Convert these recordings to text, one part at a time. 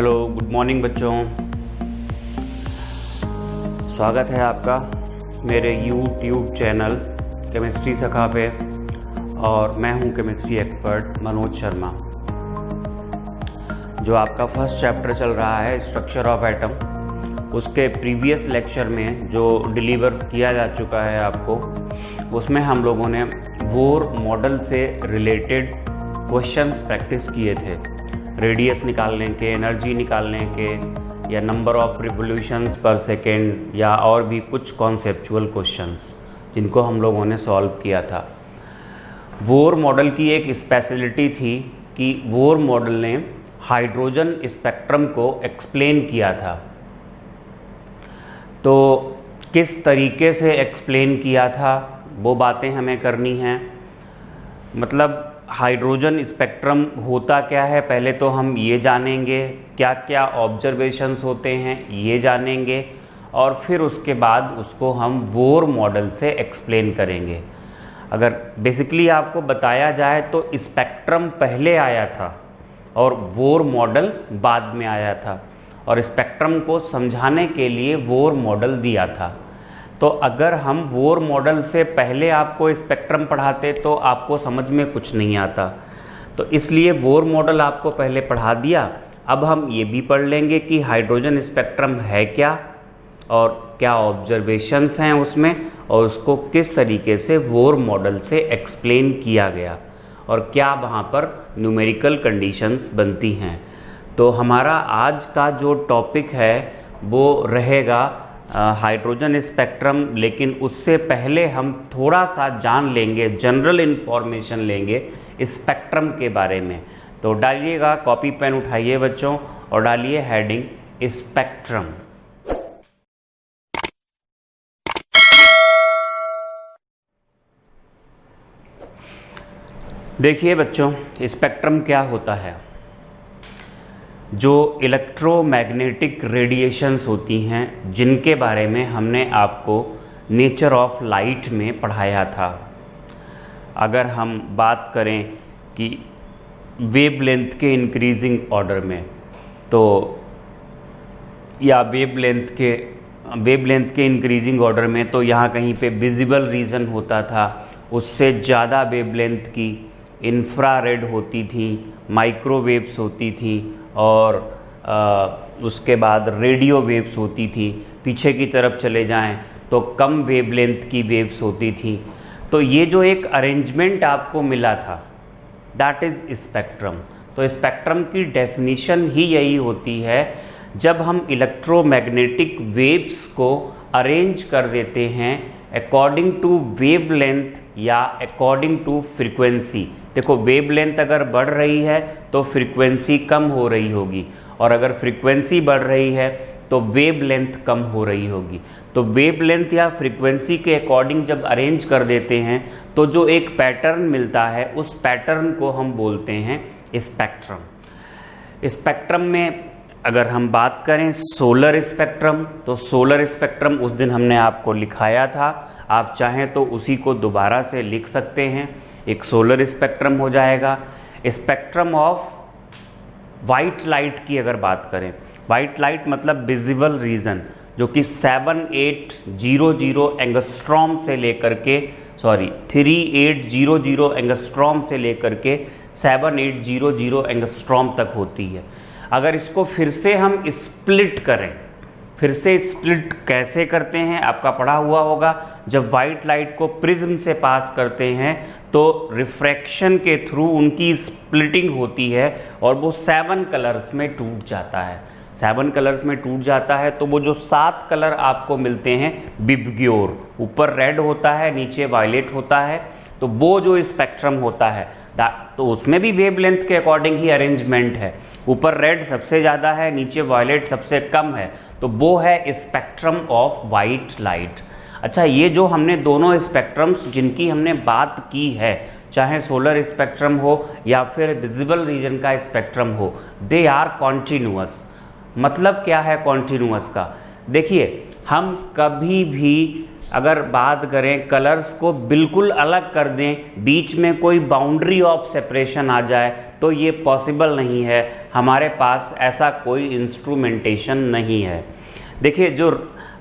Hello, good morning बच्चों। स्वागत है आपका मेरे यूट्यूब चैनल केमिस्ट्री सखा पे। और मैं हूं केमिस्ट्री एक्सपर्ट मनोज शर्मा। जो आपका फर्स्ट चैप्टर चल रहा है स्ट्रक्चर ऑफ एटम, उसके प्रीवियस लेक्चर में जो डिलीवर किया जा चुका है आपको, उसमें हम लोगों ने बोर मॉडल से रिलेटेड क्वेश्चंस प्रैक्टिस किए थे। रेडियस निकालने के, एनर्जी निकालने के, या नंबर ऑफ रिवोल्यूशंस पर सेकेंड, या और भी कुछ कॉन्सेप्चुअल क्वेश्चंस जिनको हम लोगों ने सॉल्व किया था। बोर मॉडल की एक स्पेशलिटी थी कि बोर मॉडल ने हाइड्रोजन स्पेक्ट्रम को एक्सप्लेन किया था। तो किस तरीके से एक्सप्लेन किया था वो बातें हमें करनी हैं। मतलब हाइड्रोजन स्पेक्ट्रम होता क्या है पहले तो हम ये जानेंगे, क्या क्या ऑब्जर्वेशंस होते हैं ये जानेंगे, और फिर उसके बाद उसको हम बोर मॉडल से एक्सप्लेन करेंगे। अगर बेसिकली आपको बताया जाए तो स्पेक्ट्रम पहले आया था और बोर मॉडल बाद में आया था, और स्पेक्ट्रम को समझाने के लिए बोर मॉडल दिया था। तो अगर हम बोर मॉडल से पहले आपको स्पेक्ट्रम पढ़ाते तो आपको समझ में कुछ नहीं आता, तो इसलिए बोर मॉडल आपको पहले पढ़ा दिया। अब हम ये भी पढ़ लेंगे कि हाइड्रोजन स्पेक्ट्रम है क्या और क्या ऑब्जर्वेशंस हैं उसमें, और उसको किस तरीके से बोर मॉडल से एक्सप्लेन किया गया, और क्या वहाँ पर न्यूमेरिकल कंडीशंस बनती हैं। तो हमारा आज का जो टॉपिक है वो रहेगा हाइड्रोजन स्पेक्ट्रम, लेकिन उससे पहले हम थोड़ा सा जान लेंगे, जनरल इन्फॉर्मेशन लेंगे स्पेक्ट्रम के बारे में। तो डालिएगा, कॉपी पेन उठाइए बच्चों और डालिए हेडिंग स्पेक्ट्रम। देखिए बच्चों, स्पेक्ट्रम क्या होता है। जो इलेक्ट्रोमैग्नेटिक रेडिएशंस होती हैं जिनके बारे में हमने आपको नेचर ऑफ लाइट में पढ़ाया था। अगर हम बात करें कि वेवलेंथ के इंक्रीजिंग ऑर्डर में, तो या वेवलेंथ के इंक्रीजिंग ऑर्डर में, तो यहाँ कहीं पे विजिबल रीजन होता था, उससे ज़्यादा वेवलेंथ की इंफ्रारेड होती थी, माइक्रोवेव्स होती थी, और उसके बाद रेडियो वेव्स होती थी। पीछे की तरफ चले जाएं तो कम वेवलेंथ की वेव्स होती थी। तो ये जो एक अरेंजमेंट आपको मिला था, दैट इज़ स्पेक्ट्रम। तो स्पेक्ट्रम की डेफिनेशन ही यही होती है, जब हम इलेक्ट्रोमैग्नेटिक वेव्स को अरेंज कर देते हैं अकॉर्डिंग टू वेवलेंथ या अकॉर्डिंग टू फ्रीक्वेंसी। देखो, वेवलेंथ अगर बढ़ रही है तो फ्रीक्वेंसी कम हो रही होगी, और अगर फ्रीक्वेंसी बढ़ रही है तो वेवलेंथ कम हो रही होगी। तो वेवलेंथ या फ्रीक्वेंसी के अकॉर्डिंग जब अरेंज कर देते हैं तो जो एक पैटर्न मिलता है, उस पैटर्न को हम बोलते हैं स्पेक्ट्रम। स्पेक्ट्रम में अगर हम बात करें सोलर स्पेक्ट्रम, तो सोलर स्पेक्ट्रम उस दिन हमने आपको लिखाया था। आप चाहें तो उसी को दोबारा से लिख सकते हैं, एक सोलर स्पेक्ट्रम हो जाएगा। स्पेक्ट्रम ऑफ वाइट लाइट की अगर बात करें, वाइट लाइट मतलब विजिबल रीजन, जो कि 7800 एंगस्ट्रॉम से लेकर के 3800 एंगस्ट्रॉम से लेकर के 7800 एंगस्ट्रॉम तक होती है। अगर इसको फिर से हम स्प्लिट करें, फिर से स्प्लिट कैसे करते हैं आपका पढ़ा हुआ होगा। जब वाइट लाइट को प्रिज्म से पास करते हैं तो रिफ्रैक्शन के थ्रू उनकी स्प्लिटिंग होती है और वो 7 कलर्स में टूट जाता है। 7 कलर्स में टूट जाता है तो वो जो 7 कलर आपको मिलते हैं विबग्योर, ऊपर रेड होता है, नीचे वायलेट होता है। तो वो जो स्पेक्ट्रम होता है तो उसमें भी वेवलेंथ के अकॉर्डिंग ही अरेंजमेंट है। ऊपर रेड सबसे ज़्यादा है, नीचे वायलेट सबसे कम है, तो वो है स्पेक्ट्रम ऑफ वाइट लाइट। अच्छा, ये जो हमने दोनों स्पेक्ट्रम्स जिनकी हमने बात की है, चाहे सोलर स्पेक्ट्रम हो या फिर विजिबल रीजन का स्पेक्ट्रम हो, दे आर कॉन्टिन्यूअस। मतलब क्या है कॉन्टिन्यूअस का? देखिए, हम कभी भी अगर बात करें कलर्स को बिल्कुल अलग कर दें, बीच में कोई बाउंड्री ऑफ सेपरेशन आ जाए, तो ये पॉसिबल नहीं है। हमारे पास ऐसा कोई इंस्ट्रूमेंटेशन नहीं है। देखिए, जो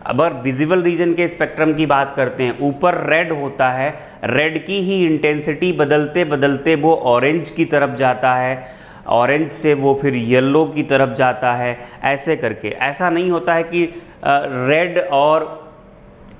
अगर विजिबल रीजन के स्पेक्ट्रम की बात करते हैं, ऊपर रेड होता है, रेड की ही इंटेंसिटी बदलते बदलते वो ऑरेंज की तरफ जाता है, ऑरेंज से वो फिर येलो की तरफ जाता है, ऐसे करके। ऐसा नहीं होता है कि रेड और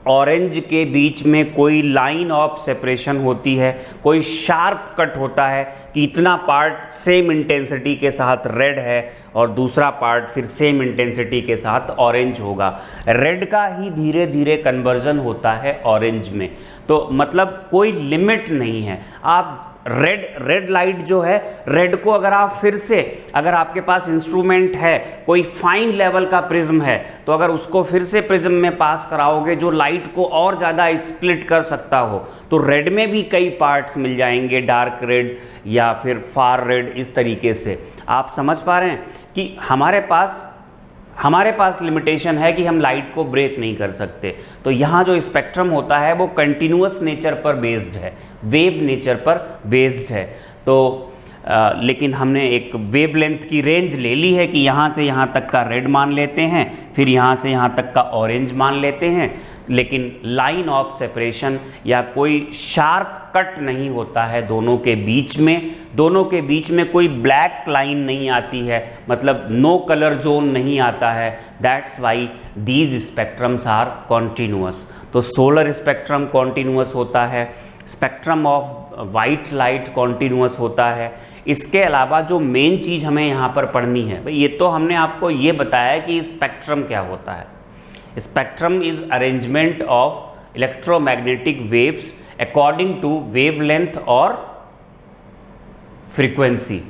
ऑरेंज के बीच में कोई लाइन ऑफ सेपरेशन होती है, कोई शार्प कट होता है कि इतना पार्ट सेम इंटेंसिटी के साथ रेड है और दूसरा पार्ट फिर सेम इंटेंसिटी के साथ ऑरेंज होगा। रेड का ही धीरे धीरे कन्वर्जन होता है ऑरेंज में। तो मतलब कोई लिमिट नहीं है। आप रेड लाइट जो है, रेड को अगर आप फिर से, अगर आपके पास इंस्ट्रूमेंट है, कोई फाइन लेवल का प्रिज्म है, तो अगर उसको फिर से प्रिज्म में पास कराओगे जो लाइट को और ज़्यादा स्प्लिट कर सकता हो, तो रेड में भी कई पार्ट्स मिल जाएंगे, डार्क रेड या फिर फार रेड, इस तरीके से। आप समझ पा रहे हैं कि हमारे पास लिमिटेशन है कि हम लाइट को ब्रेक नहीं कर सकते। तो यहाँ जो स्पेक्ट्रम होता है वो कंटिन्यूअस नेचर पर बेस्ड है, वेव नेचर पर बेस्ड है। तो लेकिन हमने एक वेवलेंथ की रेंज ले ली है कि यहाँ से यहाँ तक का रेड मान लेते हैं, फिर यहाँ से यहाँ तक का ऑरेंज मान लेते हैं, लेकिन लाइन ऑफ सेपरेशन या कोई शार्प कट नहीं होता है दोनों के बीच में। दोनों के बीच में कोई ब्लैक लाइन नहीं आती है, मतलब नो कलर जोन नहीं आता है। That's why these spectrums are continuous. तो सोलर स्पेक्ट्रम कॉन्टिन्यूअस होता है, spectrum of white light continuous होता है। इसके अलावा जो मेन चीज़ हमें यहाँ पर पढ़नी है, भाई ये तो हमने आपको ये बताया कि स्पेक्ट्रम क्या होता है। Spectrum is arrangement of electromagnetic waves according to wavelength और फ्रीक्वेंसी।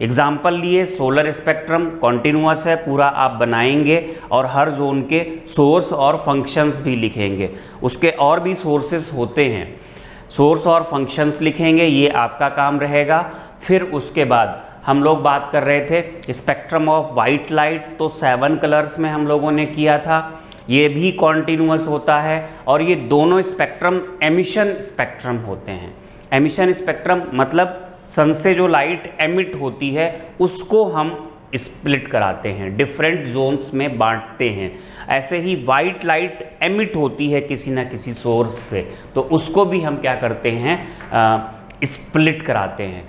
एग्जाम्पल लिए, सोलर स्पेक्ट्रम कॉन्टिन्यूअस है, पूरा आप बनाएंगे और हर जोन के सोर्स और फंक्शंस भी लिखेंगे। उसके और भी सोर्सेस होते हैं, सोर्स और फंक्शंस लिखेंगे, ये आपका काम रहेगा। फिर उसके बाद हम लोग बात कर रहे थे स्पेक्ट्रम ऑफ वाइट लाइट, तो 7 कलर्स में हम लोगों ने किया था, ये भी कॉन्टिन्यूअस होता है। और ये दोनों स्पेक्ट्रम एमिशन स्पेक्ट्रम होते हैं। एमिशन स्पेक्ट्रम मतलब सन से जो लाइट एमिट होती है उसको हम स्प्लिट कराते हैं, डिफरेंट जोन्स में बांटते हैं। ऐसे ही वाइट लाइट एमिट होती है किसी ना किसी सोर्स से, तो उसको भी हम क्या करते हैं, स्प्लिट कराते हैं।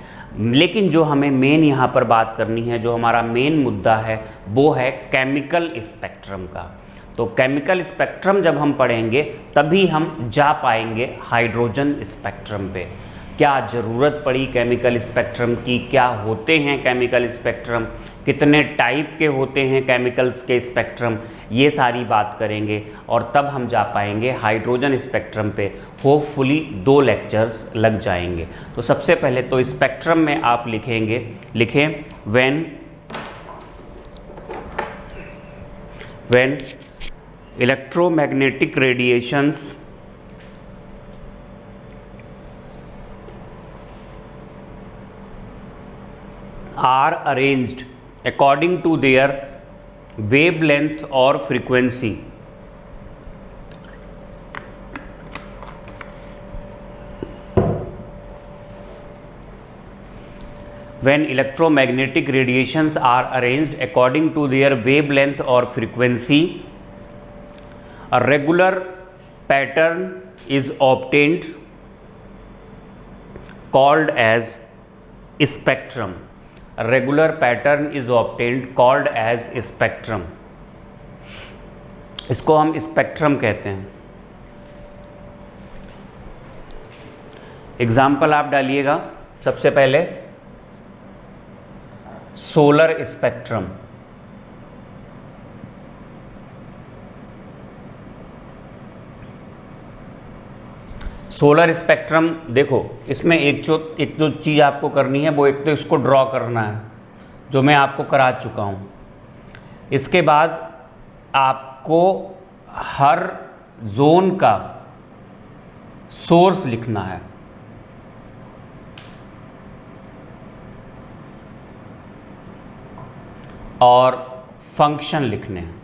लेकिन जो हमें मेन यहाँ पर बात करनी है, जो हमारा मेन मुद्दा है, वो है केमिकल स्पेक्ट्रम का। तो केमिकल स्पेक्ट्रम जब हम पढ़ेंगे तभी हम जा पाएंगे हाइड्रोजन स्पेक्ट्रम पे। क्या ज़रूरत पड़ी केमिकल स्पेक्ट्रम की, क्या होते हैं केमिकल स्पेक्ट्रम, कितने टाइप के होते हैं केमिकल्स के स्पेक्ट्रम, ये सारी बात करेंगे और तब हम जा पाएंगे हाइड्रोजन स्पेक्ट्रम पे। होपफुली 2 लेक्चर्स लग जाएंगे। तो सबसे पहले तो स्पेक्ट्रम में आप लिखें when electromagnetic radiations are arranged according to their wavelength or frequency. When electromagnetic radiations are arranged according to their wavelength or frequency, a regular pattern is obtained called as spectrum. A regular pattern is obtained called as spectrum. इसको हम spectrum कहते हैं। Example आप डालिएगा। सबसे पहले solar spectrum. Solar spectrum देखो, इसमें एक जो चीज़ आपको करनी है वो एक तो इसको ड्रॉ करना है, जो मैं आपको करा चुका हूँ। इसके बाद आपको हर जोन का सोर्स लिखना है और फंक्शन लिखने हैं।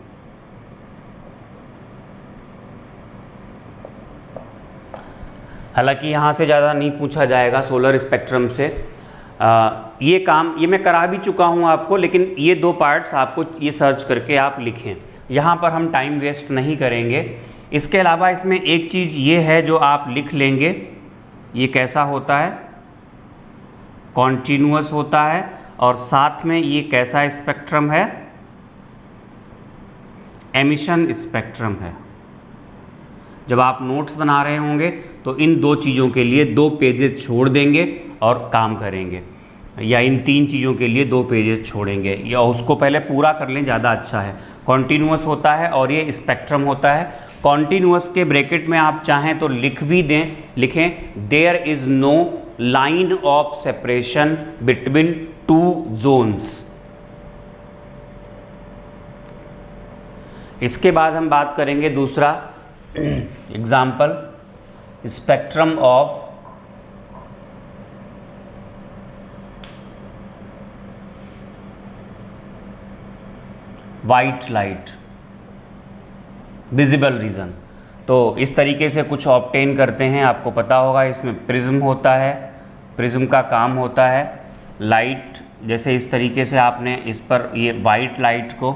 हालांकि यहाँ से ज़्यादा नहीं पूछा जाएगा सोलर स्पेक्ट्रम से। ये काम मैं करा भी चुका हूँ आपको, लेकिन ये 2 पार्ट्स आपको ये सर्च करके आप लिखें। यहाँ पर हम टाइम वेस्ट नहीं करेंगे। इसके अलावा इसमें एक चीज़ ये है जो आप लिख लेंगे, ये कैसा होता है, कॉन्टीन्यूअस होता है, और साथ में ये कैसा स्पेक्ट्रम है, एमिशन स्पेक्ट्रम है। जब आप नोट्स बना रहे होंगे तो इन 2 चीज़ों के लिए 2 पेजेस छोड़ देंगे और काम करेंगे, या इन 3 चीज़ों के लिए 2 पेजेस छोड़ेंगे, या उसको पहले पूरा कर लें, ज़्यादा अच्छा है। कॉन्टीन्यूअस होता है और ये स्पेक्ट्रम होता है। कॉन्टीन्यूअस के ब्रैकेट में आप चाहें तो लिख भी दें, लिखें there is no line of separation between 2 zones. इसके बाद हम बात करेंगे दूसरा example, spectrum of white light, visible region. तो इस तरीके से कुछ ऑब्टेन करते हैं, आपको पता होगा इसमें प्रिज्म होता है, प्रिज्म का काम होता है लाइट, जैसे इस तरीके से आपने इस पर ये वाइट लाइट को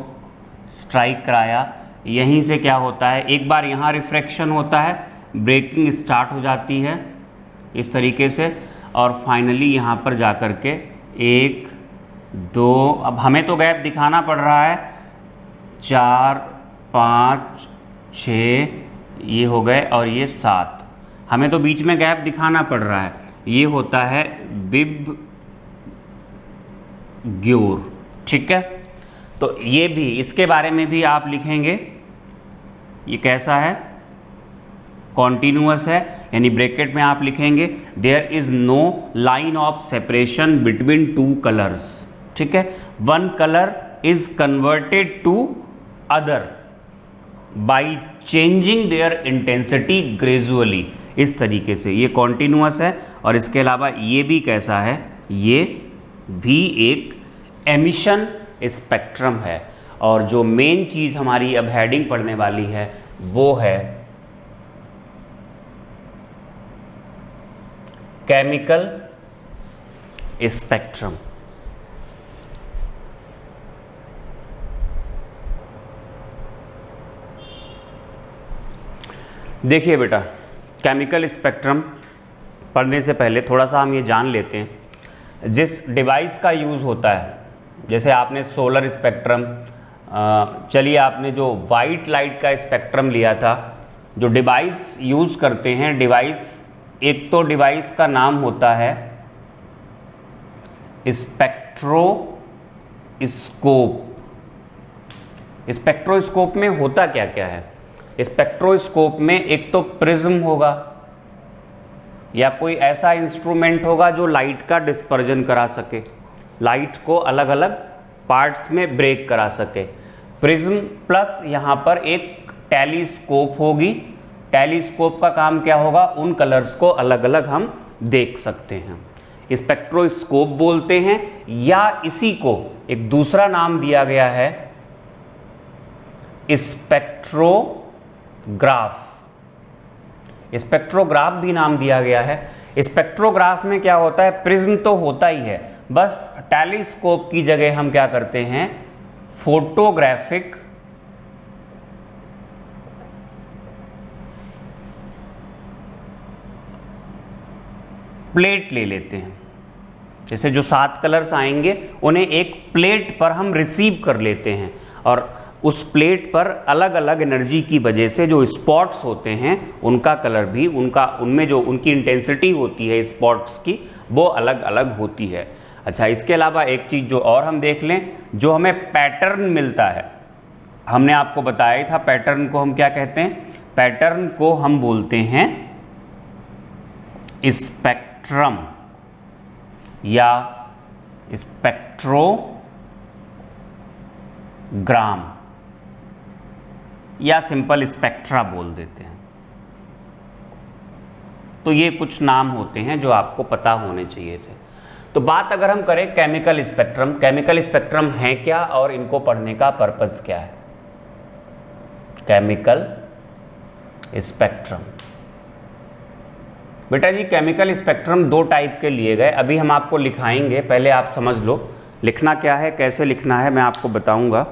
स्ट्राइक कराया, यहीं से क्या होता है, एक बार यहाँ रिफ्रैक्शन होता है, ब्रेकिंग स्टार्ट हो जाती है इस तरीके से, और फाइनली यहाँ पर जा कर के 1 2, अब हमें तो गैप दिखाना पड़ रहा है, 4 5 6 ये हो गए, और ये 7, हमें तो बीच में गैप दिखाना पड़ रहा है, ये होता है बिब ग्योर। ठीक है, तो ये भी, इसके बारे में भी आप लिखेंगे, ये कैसा है, कॉन्टीन्यूअस है, यानी ब्रैकेट में आप लिखेंगे there is no line of separation between 2 colours. ठीक है, 1 colour is converted to other by changing their intensity gradually, इस तरीके से ये कॉन्टीन्यूअस है। और इसके अलावा ये भी कैसा है, ये भी एक एमिशन स्पेक्ट्रम है। और जो मेन चीज़ हमारी अब हेडिंग पढ़ने वाली है वो है केमिकल स्पेक्ट्रम। देखिए बेटा, केमिकल स्पेक्ट्रम पढ़ने से पहले थोड़ा सा हम ये जान लेते हैं, जिस डिवाइस का यूज़ होता है, जैसे आपने सोलर स्पेक्ट्रम, चलिए आपने जो वाइट लाइट का स्पेक्ट्रम लिया था, जो डिवाइस यूज़ करते हैं, डिवाइस, एक तो डिवाइस का नाम होता है स्पेक्ट्रोस्कोप। स्पेक्ट्रोस्कोप में होता क्या क्या है, स्पेक्ट्रोस्कोप में एक तो प्रिज्म होगा या कोई ऐसा इंस्ट्रूमेंट होगा जो लाइट का डिस्पर्जन करा सके, लाइट को अलग अलग पार्ट्स में ब्रेक करा सके। प्रिज्म प्लस यहाँ पर एक टेलीस्कोप होगी, टेलीस्कोप का काम क्या होगा, उन कलर्स को अलग अलग हम देख सकते हैं, स्पेक्ट्रोस्कोप बोलते हैं। या इसी को एक दूसरा नाम दिया गया है स्पेक्ट्रोग्राफ, स्पेक्ट्रोग्राफ भी नाम दिया गया है। स्पेक्ट्रोग्राफ में क्या होता है, प्रिज्म तो होता ही है, बस टेलीस्कोप की जगह हम क्या करते हैं, फोटोग्राफिक प्लेट ले लेते हैं। जैसे जो 7 कलर्स आएंगे उन्हें एक प्लेट पर हम रिसीव कर लेते हैं, और उस प्लेट पर अलग अलग एनर्जी की वजह से जो स्पॉट्स होते हैं उनका कलर भी, उनमें जो उनकी इंटेंसिटी होती है स्पॉट्स की, वो अलग अलग होती है। अच्छा, इसके अलावा एक चीज़ जो और हम देख लें, जो हमें पैटर्न मिलता है, हमने आपको बताया था पैटर्न को हम क्या कहते हैं, पैटर्न को हम बोलते हैं स्पेक्ट्रम या स्पेक्ट्रोग्राम या सिंपल स्पेक्ट्रा बोल देते हैं। तो ये कुछ नाम होते हैं जो आपको पता होने चाहिए थे। तो बात अगर हम करें केमिकल स्पेक्ट्रम, केमिकल स्पेक्ट्रम है क्या और इनको पढ़ने का पर्पस क्या है। केमिकल स्पेक्ट्रम, बेटा जी केमिकल स्पेक्ट्रम दो टाइप के लिए गए, अभी हम आपको लिखाएंगे, पहले आप समझ लो लिखना क्या है, कैसे लिखना है मैं आपको बताऊंगा।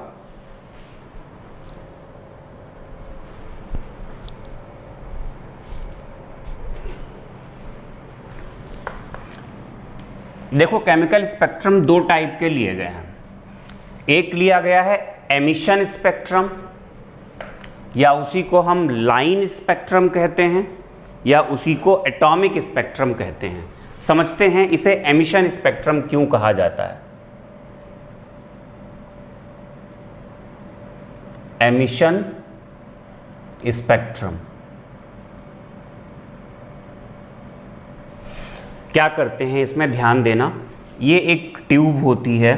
देखो केमिकल स्पेक्ट्रम दो टाइप के लिए गए हैं, एक लिया गया है एमिशन स्पेक्ट्रम, या उसी को हम लाइन स्पेक्ट्रम कहते हैं, या उसी को एटॉमिक स्पेक्ट्रम कहते हैं। समझते हैं इसे एमिशन स्पेक्ट्रम क्यों कहा जाता है। एमिशन स्पेक्ट्रम क्या करते हैं, इसमें ध्यान देना। ये एक ट्यूब होती है,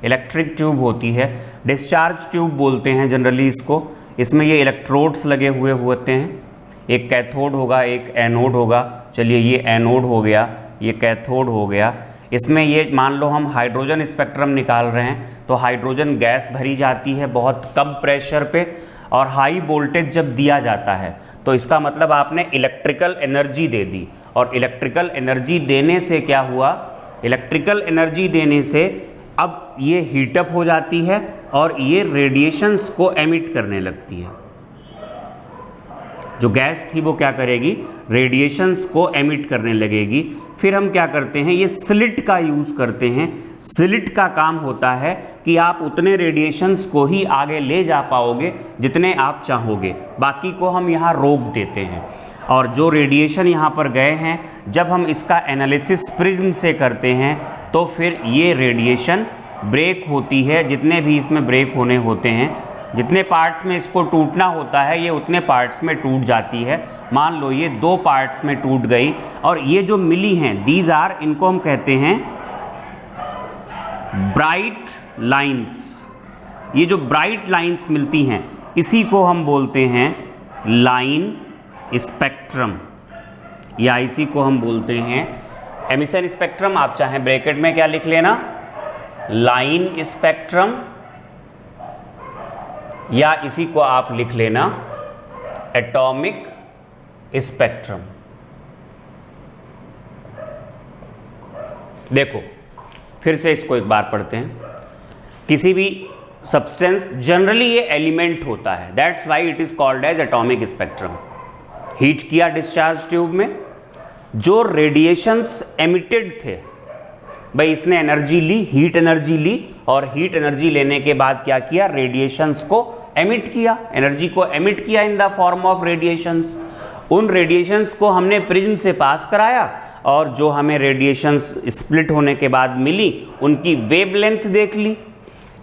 इलेक्ट्रिक ट्यूब होती है, डिस्चार्ज ट्यूब बोलते हैं जनरली इसको। इसमें ये इलेक्ट्रोड्स लगे हुए होते हैं, एक कैथोड होगा एक एनोड होगा। चलिए ये एनोड हो गया, ये कैथोड हो गया। इसमें ये मान लो हम हाइड्रोजन स्पेक्ट्रम निकाल रहे हैं, तो हाइड्रोजन गैस भरी जाती है बहुत कम प्रेशर पे, और हाई वोल्टेज जब दिया जाता है तो इसका मतलब आपने इलेक्ट्रिकल एनर्जी दे दी, और इलेक्ट्रिकल एनर्जी देने से क्या हुआ, इलेक्ट्रिकल एनर्जी देने से अब ये हीटअप हो जाती है और ये रेडिएशंस को एमिट करने लगती है। जो गैस थी वो क्या करेगी, रेडिएशंस को एमिट करने लगेगी। फिर हम क्या करते हैं, ये स्लिट का यूज़ करते हैं। स्लिट का काम होता है कि आप उतने रेडिएशंस को ही आगे ले जा पाओगे जितने आप चाहोगे, बाकी को हम यहाँ रोक देते हैं। और जो रेडिएशन यहाँ पर गए हैं, जब हम इसका एनालिसिस प्रिज्म से करते हैं तो फिर ये रेडिएशन ब्रेक होती है, जितने भी इसमें ब्रेक होने होते हैं, जितने पार्ट्स में इसको टूटना होता है ये उतने पार्ट्स में टूट जाती है। मान लो ये दो पार्ट्स में टूट गई, और ये जो मिली हैं दीज आर, इनको हम कहते हैं ब्राइट लाइंस। ये जो ब्राइट लाइंस मिलती हैं इसी को हम बोलते हैं लाइन स्पेक्ट्रम, या इसी को हम बोलते हैं एमिशन स्पेक्ट्रम। आप चाहें ब्रैकेट में क्या लिख लेना, लाइन स्पेक्ट्रम, या इसी को आप लिख लेना एटॉमिक स्पेक्ट्रम। देखो फिर से इसको एक बार पढ़ते हैं। किसी भी सब्सटेंस, जनरली ये एलिमेंट होता है, that's why it is called as atomic spectrum. Heat किया डिस्चार्ज ट्यूब में, जो रेडिएशंस एमिटेड थे, भाई इसने एनर्जी ली, हीट एनर्जी ली, और हीट एनर्जी लेने के बाद क्या किया, रेडिएशंस को एमिट किया, एनर्जी को एमिट किया in the form of radiations. उन रेडिएशंस को हमने प्रिज्म से पास कराया, और जो हमें रेडिएशंस स्प्लिट होने के बाद मिली उनकी वेवलेंथ देख ली।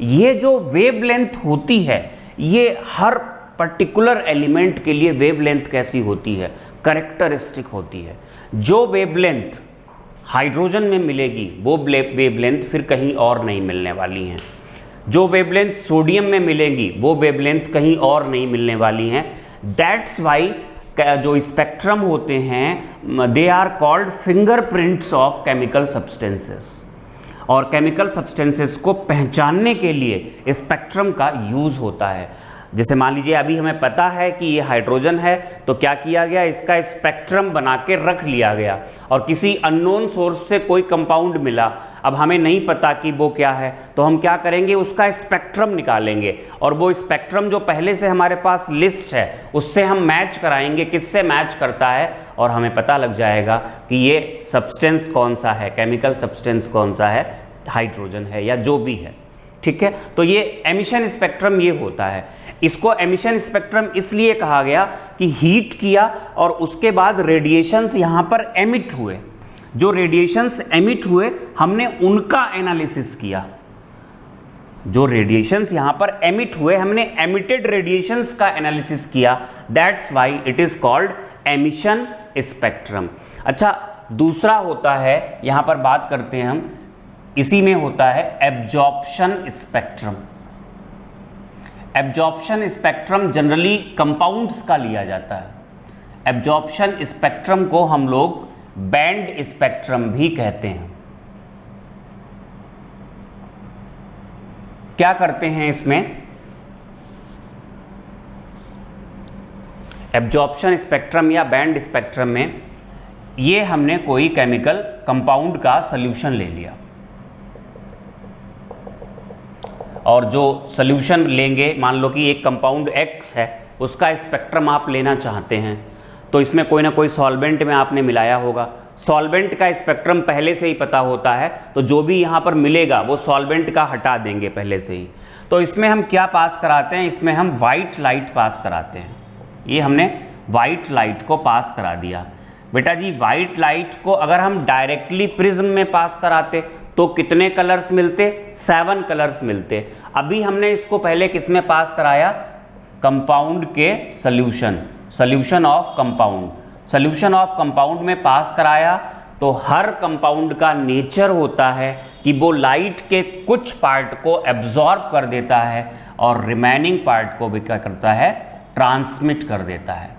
ये जो वेवलेंथ होती है, ये हर पर्टिकुलर एलिमेंट के लिए वेवलेंथ कैसी होती है, कैरेक्टरिस्टिक होती है। जो वेवलेंथ हाइड्रोजन में मिलेगी वो वेवलेंथ फिर कहीं और नहीं मिलने वाली हैं। जो वेवलेंथ सोडियम में मिलेगी वो वेवलेंथ कहीं और नहीं मिलने वाली हैं। दैट्स वाई जो स्पेक्ट्रम होते हैं they are called fingerprints of chemical substances, और केमिकल सब्सटेंसेस को पहचानने के लिए स्पेक्ट्रम का यूज़ होता है। जैसे मान लीजिए अभी हमें पता है कि ये हाइड्रोजन है, तो क्या किया गया, इसका स्पेक्ट्रम बना के रख लिया गया, और किसी अननोन सोर्स से कोई कंपाउंड मिला, अब हमें नहीं पता कि वो क्या है, तो हम क्या करेंगे, उसका स्पेक्ट्रम निकालेंगे, और वो स्पेक्ट्रम जो पहले से हमारे पास लिस्ट है उससे हम मैच कराएंगे, किससे मैच करता है, और हमें पता लग जाएगा कि ये सब्सटेंस कौन सा है, केमिकल सब्सटेंस कौन सा है, हाइड्रोजन है या जो भी है। ठीक है, तो ये एमिशन स्पेक्ट्रम ये होता है। इसको एमिशन स्पेक्ट्रम इसलिए कहा गया कि हीट किया और उसके बाद रेडिएशंस यहाँ पर एमिट हुए। जो रेडिएशंस एमिट हुए हमने उनका एनालिसिस किया। जो रेडिएशंस यहाँ पर एमिट हुए हमने एमिटेड रेडिएशंस का एनालिसिस किया। That's why it is called emission spectrum. अच्छा, दूसरा होता है, यहाँ पर बात करते हैं हम, इसी में होता है absorption spectrum. Absorption spectrum generally compounds का लिया जाता है। एब्जॉर्प्शन स्पेक्ट्रम को हम लोग बैंड स्पेक्ट्रम भी कहते हैं। क्या करते हैं इसमें, एब्जॉर्प्शन स्पेक्ट्रम या बैंड स्पेक्ट्रम में ये हमने कोई केमिकल कंपाउंड का सॉल्यूशन ले लिया, और जो सॉल्यूशन लेंगे, मान लो कि एक कंपाउंड X है, उसका स्पेक्ट्रम आप लेना चाहते हैं, तो इसमें कोई ना कोई सॉल्वेंट में आपने मिलाया होगा। सॉल्वेंट का स्पेक्ट्रम पहले से ही पता होता है, तो जो भी यहाँ पर मिलेगा वो सॉल्वेंट का हटा देंगे पहले से ही। तो इसमें हम क्या पास कराते हैं, इसमें हम वाइट लाइट पास कराते हैं। ये हमने वाइट लाइट को पास करा दिया। बेटा जी, वाइट लाइट को अगर हम डायरेक्टली प्रिज्म में पास कराते तो कितने कलर्स मिलते? 7 कलर्स मिलते। अभी हमने इसको पहले किस में पास कराया? कंपाउंड के सॉल्यूशन ऑफ कंपाउंड में पास कराया। तो हर कंपाउंड का नेचर होता है कि वो लाइट के कुछ पार्ट को एब्जॉर्ब कर देता है और रिमेनिंग पार्ट को भी क्या करता है? ट्रांसमिट कर देता है,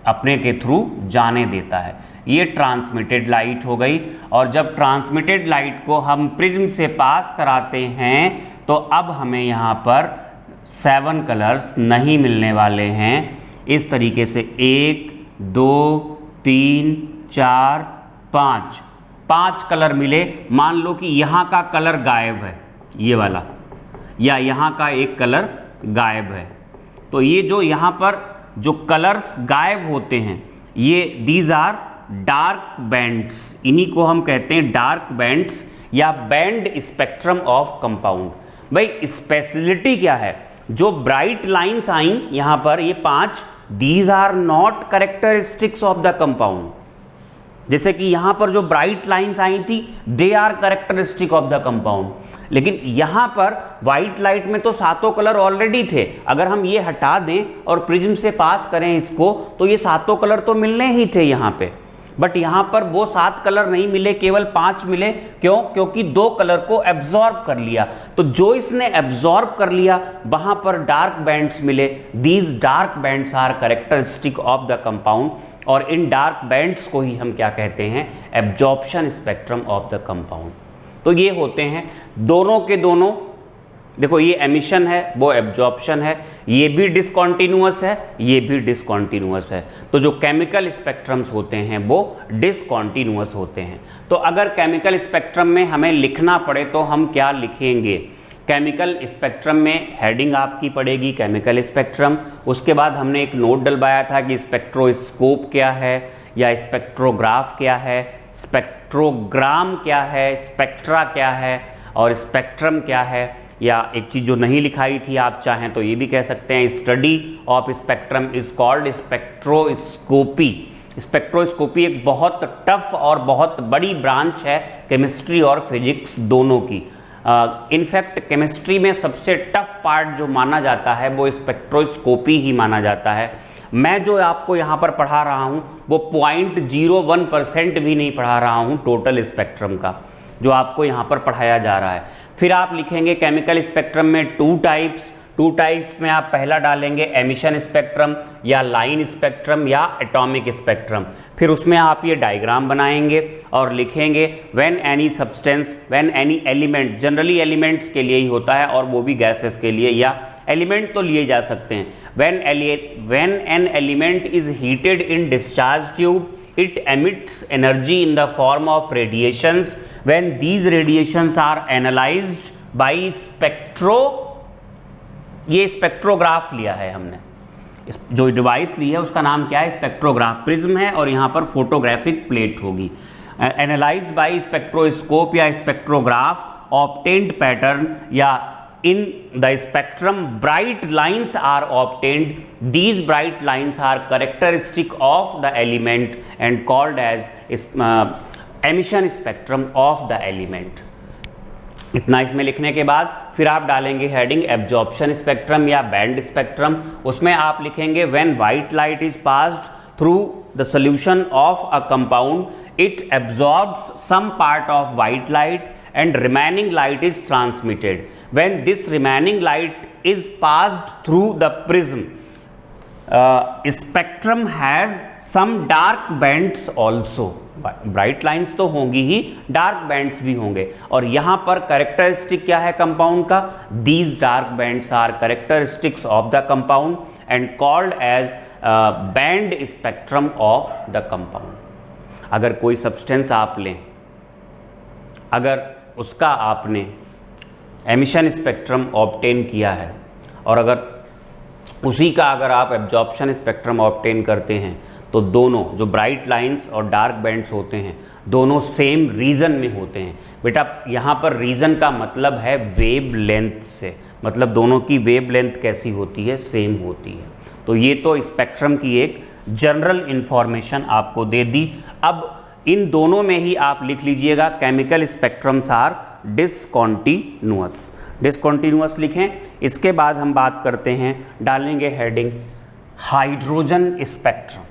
अपने के थ्रू जाने देता है। ये ट्रांसमिटेड लाइट हो गई। और जब ट्रांसमिटेड लाइट को हम प्रिज्म से पास कराते हैं तो अब हमें यहाँ पर 7 कलर्स नहीं मिलने वाले हैं। इस तरीके से 1 2 3 4 5 कलर मिले। मान लो कि यहाँ का कलर गायब है, ये वाला, या यहाँ का एक कलर गायब है। तो ये जो यहाँ पर जो कलर्स गायब होते हैं, ये दीज आर डार्क बैंड्स। इन्हीं को हम कहते हैं डार्क बैंड्स या बैंड स्पेक्ट्रम ऑफ कंपाउंड। भाई स्पेशलिटी क्या है? जो ब्राइट लाइंस आई यहाँ पर, ये 5, these are not characteristics of the compound. जैसे कि यहाँ पर जो ब्राइट लाइंस आई थी, they are characteristic of the compound. लेकिन यहाँ पर वाइट लाइट में तो 7 कलर ऑलरेडी थे। अगर हम ये हटा दें और प्रिज्म से पास करें इसको, तो ये 7 कलर तो मिलने ही थे यहाँ पे। बट यहाँ पर वो 7 कलर नहीं मिले, केवल 5 मिले। क्यों? क्योंकि 2 कलर को एब्जॉर्ब कर लिया। तो जो इसने एब्जॉर्ब कर लिया, वहां पर डार्क बैंड्स मिले। These dark bands are characteristic of the compound. और इन डार्क बैंड्स को ही हम क्या कहते हैं? Absorption spectrum of the compound. तो ये होते हैं दोनों के दोनों। देखो, ये एमिशन है, वो एब्जॉर्प्शन है। ये भी डिसकॉन्टिन्यूअस है, ये भी डिसकॉन्टिन्यूअस है। तो जो केमिकल स्पेक्ट्रम्स होते हैं वो डिसकॉन्टिन्यूअस होते हैं। तो अगर केमिकल स्पेक्ट्रम में हमें लिखना पड़े तो हम क्या लिखेंगे? केमिकल स्पेक्ट्रम में हेडिंग आपकी पड़ेगी केमिकल स्पेक्ट्रम। उसके बाद हमने एक नोट डलवाया था कि स्पेक्ट्रोस्कोप क्या है या स्पेक्ट्रोग्राफ क्या है, स्पेक्ट्रोग्राम क्या है, स्पेक्ट्रा क्या है और स्पेक्ट्रम क्या है। या एक चीज़ जो नहीं लिखाई थी, आप चाहें तो ये भी कह सकते हैं, study of spectrum is called spectroscopy. Spectroscopy एक बहुत टफ और बहुत बड़ी ब्रांच है केमिस्ट्री और फिजिक्स दोनों की। इनफैक्ट केमिस्ट्री में सबसे टफ पार्ट जो माना जाता है वो स्पेक्ट्रोस्कोपी ही माना जाता है। मैं जो आपको यहाँ पर पढ़ा रहा हूँ वो 0.01% भी नहीं पढ़ा रहा हूँ टोटल स्पेक्ट्रम का, जो आपको यहाँ पर पढ़ाया जा रहा है। फिर आप लिखेंगे केमिकल स्पेक्ट्रम में 2 टाइप्स में आप पहला डालेंगे एमिशन स्पेक्ट्रम या लाइन स्पेक्ट्रम या एटॉमिक स्पेक्ट्रम। फिर उसमें आप ये डायग्राम बनाएंगे और लिखेंगे when any substance, when any element, generally elements के लिए ही होता है और वो भी गैसेस के लिए, या एलिमेंट तो लिए जा सकते हैं। When an element is heated in discharge tube, it emits energy in the form of radiations. When these radiations are analyzed by ये स्पेक्ट्रोग्राफ लिया है हमने, जो डिवाइस ली है उसका नाम क्या है? स्पेक्ट्रोग्राफ। प्रिज्म है और यहाँ पर फोटोग्राफिक प्लेट होगी। एनालाइज्ड बाय स्पेक्ट्रोस्कोप या स्पेक्ट्रोग्राफ, ऑब्टेन्ड पैटर्न या in the spectrum bright lines are obtained. These bright lines are characteristic of the element and called as emission spectrum of the element. इतना इसमें लिखने के बाद फिर आप डालेंगे हेडिंग एब्जॉर्प्शन स्पेक्ट्रम या बैंड स्पेक्ट्रम। उसमें आप लिखेंगे when white light is passed through the solution of a compound, it absorbs some part of white light and remaining light is transmitted. When this remaining light is passed through the prism, spectrum has some dark bands also. Bright lines तो होंगी ही, dark bands भी होंगे। और यहाँ पर characteristic क्या है compound का? These dark bands are characteristics of the compound and called as band spectrum of the compound. अगर कोई सब्सटेंस आप लें, अगर उसका आपने एमिशन स्पेक्ट्रम ऑब्टेन किया है और अगर उसी का अगर आप एब्जॉर्प्शन स्पेक्ट्रम ऑब्टेन करते हैं, तो दोनों जो ब्राइट लाइंस और डार्क बैंड्स होते हैं दोनों सेम रीजन में होते हैं। बेटा यहाँ पर रीजन का मतलब है वेव लेंथ से, मतलब दोनों की वेव लेंथ कैसी होती है, सेम होती है। तो ये तो स्पेक्ट्रम की एक जनरल इंफॉर्मेशन आपको दे दी। अब इन दोनों में ही आप लिख लीजिएगा chemical spectrums are discontinuous. Discontinuous लिखें। इसके बाद हम बात करते हैं, डालेंगे हेडिंग हाइड्रोजन स्पेक्ट्रम,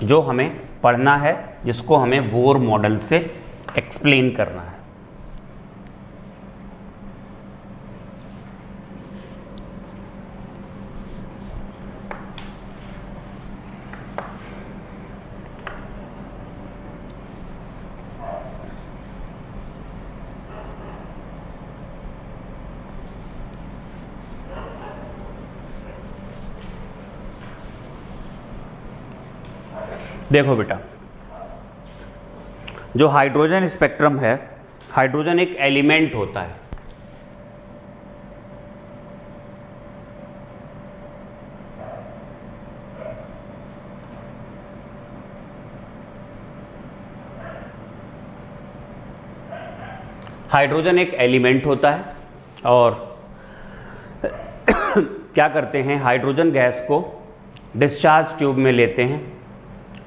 जो हमें पढ़ना है, जिसको हमें बोर मॉडल से एक्सप्लेन करना है। देखो बेटा, जो हाइड्रोजन स्पेक्ट्रम है, हाइड्रोजन एक एलिमेंट होता है। हाइड्रोजन एक एलिमेंट होता है और क्या करते हैं, हाइड्रोजन गैस को डिस्चार्ज ट्यूब में लेते हैं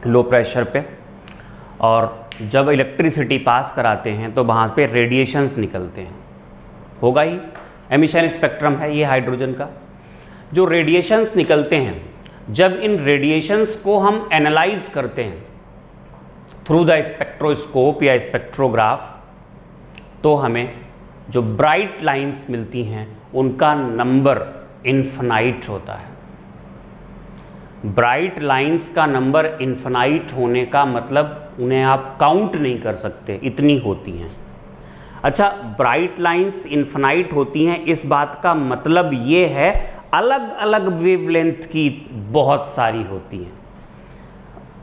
लो प्रेशर पे, और जब इलेक्ट्रिसिटी पास कराते हैं तो वहाँ पे रेडिएशंस निकलते हैं, होगा ही, एमिशन स्पेक्ट्रम है ये हाइड्रोजन का। जो रेडिएशंस निकलते हैं, जब इन रेडिएशंस को हम एनालाइज करते हैं थ्रू द स्पेक्ट्रोस्कोप या स्पेक्ट्रोग्राफ, तो हमें जो ब्राइट लाइंस मिलती हैं उनका नंबर इन्फिनाइट होता है। ब्राइट लाइंस का नंबर इन्फिनाइट होने का मतलब उन्हें आप काउंट नहीं कर सकते, इतनी होती हैं। अच्छा, ब्राइट लाइंस इन्फिनाइट होती हैं, इस बात का मतलब ये है अलग अलग वेवलेंथ की बहुत सारी होती हैं।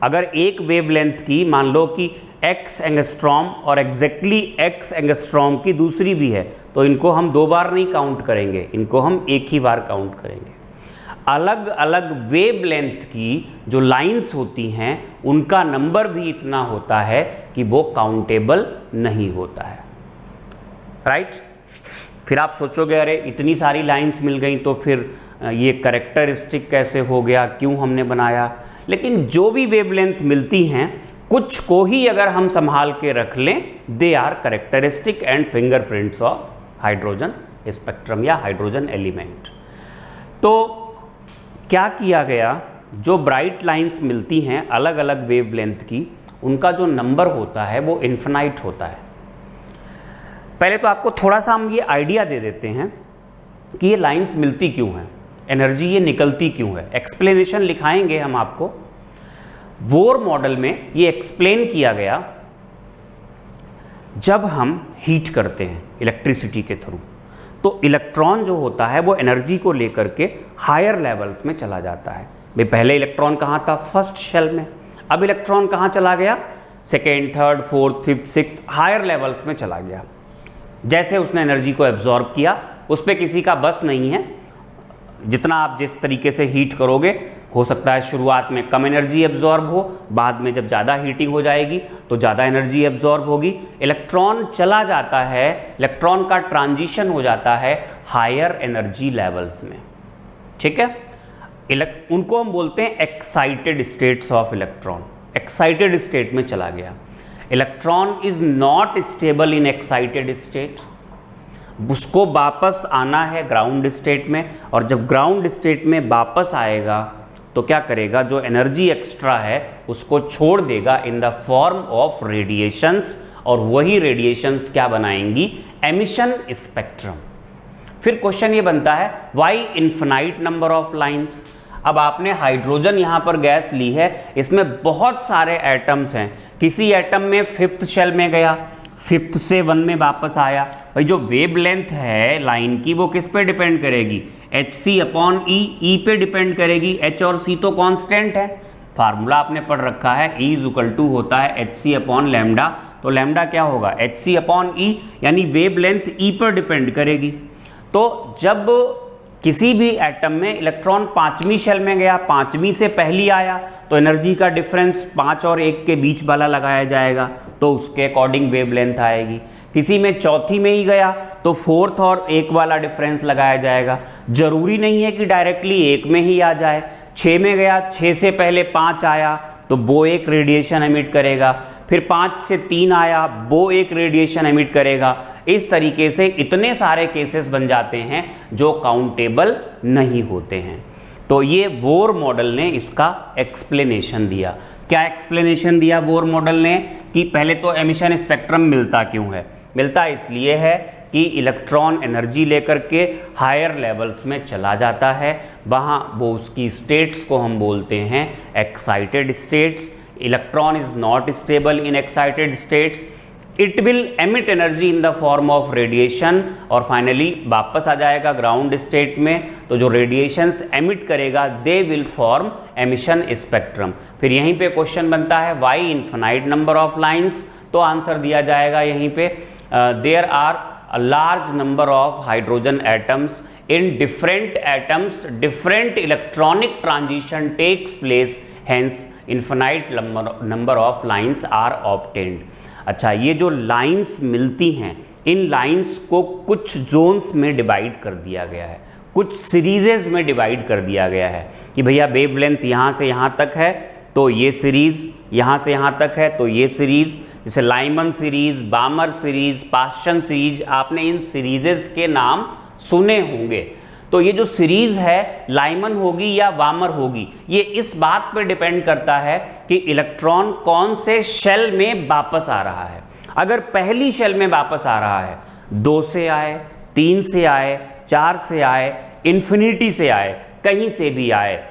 अगर एक वेवलेंथ की मान लो कि x एंगस्ट्रॉम और एग्जैक्टली x एंगस्ट्रॉम की दूसरी भी है, तो इनको हम दो बार नहीं काउंट करेंगे, इनको हम एक ही बार काउंट करेंगे। अलग अलग वेवलेंथ की जो लाइंस होती हैं उनका नंबर भी इतना होता है कि वो काउंटेबल नहीं होता है, राइट। फिर आप सोचोगे अरे इतनी सारी लाइंस मिल गई तो फिर ये कैरेक्टरिस्टिक कैसे हो गया, क्यों हमने बनाया। लेकिन जो भी वेवलेंथ मिलती हैं, कुछ को ही अगर हम संभाल के रख लें, they are characteristic and fingerprints of hydrogen spectrum या हाइड्रोजन एलिमेंट। तो क्या किया गया, जो ब्राइट लाइंस मिलती हैं अलग अलग वेवलेंथ की, उनका जो नंबर होता है वो इन्फिनाइट होता है। पहले तो आपको थोड़ा सा हम ये आइडिया दे देते हैं कि ये लाइंस मिलती क्यों हैं, एनर्जी ये निकलती क्यों है। एक्सप्लेनेशन लिखाएंगे हम आपको। बोर मॉडल में ये एक्सप्लेन किया गया, जब हम हीट करते हैं इलेक्ट्रिसिटी के थ्रू, तो इलेक्ट्रॉन जो होता है वो एनर्जी को लेकर के हायर लेवल्स में चला जाता है। भाई पहले इलेक्ट्रॉन कहाँ था, फर्स्ट शेल में। अब इलेक्ट्रॉन कहाँ चला गया, second, third, fourth, fifth, sixth, higher levels में चला गया। जैसे उसने एनर्जी को एब्जॉर्ब किया, उस पर किसी का बस नहीं है। जितना आप जिस तरीके से हीट करोगे, हो सकता है शुरुआत में कम एनर्जी एब्जॉर्ब हो, बाद में जब ज़्यादा हीटिंग हो जाएगी तो ज़्यादा एनर्जी एब्जॉर्ब होगी। इलेक्ट्रॉन चला जाता है, इलेक्ट्रॉन का ट्रांजिशन हो जाता है हायर एनर्जी लेवल्स में, ठीक है। उनको हम बोलते हैं excited states of electron. Excited state में चला गया। Electron is not stable in excited state, उसको वापस आना है ग्राउंड स्टेट में, और जब ग्राउंड स्टेट में वापस आएगा तो क्या करेगा, जो एनर्जी एक्स्ट्रा है उसको छोड़ देगा in the form of radiations, और वही रेडिएशंस क्या बनाएंगी, एमिशन स्पेक्ट्रम। फिर क्वेश्चन ये बनता है why infinite number of lines. अब आपने हाइड्रोजन यहाँ पर गैस ली है, इसमें बहुत सारे एटम्स हैं। किसी एटम में फिफ्थ शेल में गया, फिफ्थ से वन में वापस आया। भाई जो वेवलेंथ है लाइन की वो किस पे डिपेंड करेगी, Hc/E, E पे डिपेंड करेगी। H और C तो कांस्टेंट है, फार्मूला आपने पढ़ रखा है, E इज इक्वल टू होता है hc अपॉन लैम्डा। तो लैम्डा क्या होगा, hc अपॉन ई, यानी वेव लेंथ ई पर डिपेंड करेगी। तो जब किसी भी एटम में इलेक्ट्रॉन पांचवी शेल में गया, पांचवी से पहली आया, तो एनर्जी का डिफरेंस 5 और 1 के बीच वाला लगाया जाएगा, तो उसके अकॉर्डिंग वेव लेंथ आएगी। किसी में चौथी में ही गया तो 4th और 1 वाला डिफरेंस लगाया जाएगा। जरूरी नहीं है कि डायरेक्टली 1 में ही आ जाए। 6 में गया, 6 से पहले 5 आया तो वो एक रेडिएशन एमिट करेगा, फिर 5 से 3 आया वो एक रेडिएशन एमिट करेगा। इस तरीके से इतने सारे केसेस बन जाते हैं जो काउंटेबल नहीं होते हैं। तो ये बोर मॉडल ने इसका एक्सप्लेनेशन दिया। क्या एक्सप्लेनेशन दिया बोर मॉडल ने, कि पहले तो एमिशन स्पेक्ट्रम मिलता क्यों है। मिलता इसलिए है कि इलेक्ट्रॉन एनर्जी लेकर के हायर लेवल्स में चला जाता है, वहाँ वो उसकी स्टेट्स को हम बोलते हैं excited states. Electron is not stable in excited states, it will emit energy in the form of radiation और फाइनली वापस आ जाएगा ग्राउंड स्टेट में। तो जो रेडिएशंस एमिट करेगा they will form emission spectrum. फिर यहीं पे क्वेश्चन बनता है why infinite number of lines, तो आंसर दिया जाएगा यहीं पे there are a large number of hydrogen atoms in different atoms, different electronic transition takes place, hence infinite number of lines are obtained। अच्छा, ये जो लाइंस मिलती हैं, इन लाइंस को कुछ जोन्स में डिवाइड कर दिया गया है, कुछ सीरीजेज में डिवाइड कर दिया गया है कि भैया वेवलेंथ यहाँ से यहाँ तक है तो ये सीरीज, यहाँ से यहाँ तक है तो ये सीरीज, जैसे Lyman series, बामर series, Paschen series, आपने इन सीरीजेस के नाम सुने होंगे। तो ये जो सीरीज है लाइमन होगी या बामर होगी, ये इस बात पर डिपेंड करता है कि इलेक्ट्रॉन कौन से शेल में वापस आ रहा है। अगर पहली शेल में वापस आ रहा है, 2 से आए, 3 से आए, 4 से आए, इन्फिनिटी से आए, कहीं से भी आए,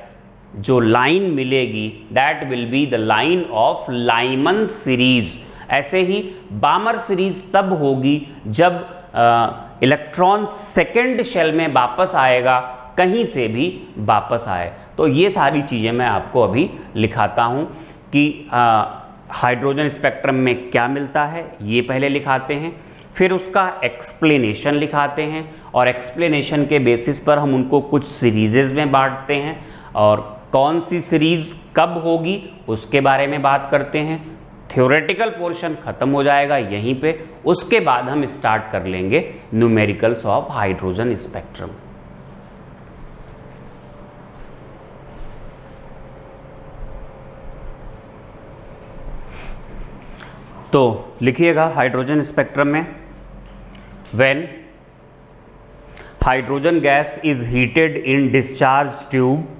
जो लाइन मिलेगी that will be the line of Lyman series. ऐसे ही बामर सीरीज तब होगी जब इलेक्ट्रॉन सेकेंड शेल में वापस आएगा, कहीं से भी वापस आए। तो ये सारी चीज़ें मैं आपको अभी लिखाता हूँ कि हाइड्रोजन स्पेक्ट्रम में क्या मिलता है, ये पहले लिखाते हैं, फिर उसका एक्सप्लेनेशन लिखाते हैं और एक्सप्लेनेशन के बेसिस पर हम उनको कुछ सीरीजेज में बांटते हैं और कौन सी सीरीज कब होगी उसके बारे में बात करते हैं। थ्योरेटिकल पोर्शन खत्म हो जाएगा यहीं पे, उसके बाद हम स्टार्ट कर लेंगे न्यूमेरिकल्स ऑफ हाइड्रोजन स्पेक्ट्रम। तो लिखिएगा हाइड्रोजन स्पेक्ट्रम में, when hydrogen gas is heated in discharge tube,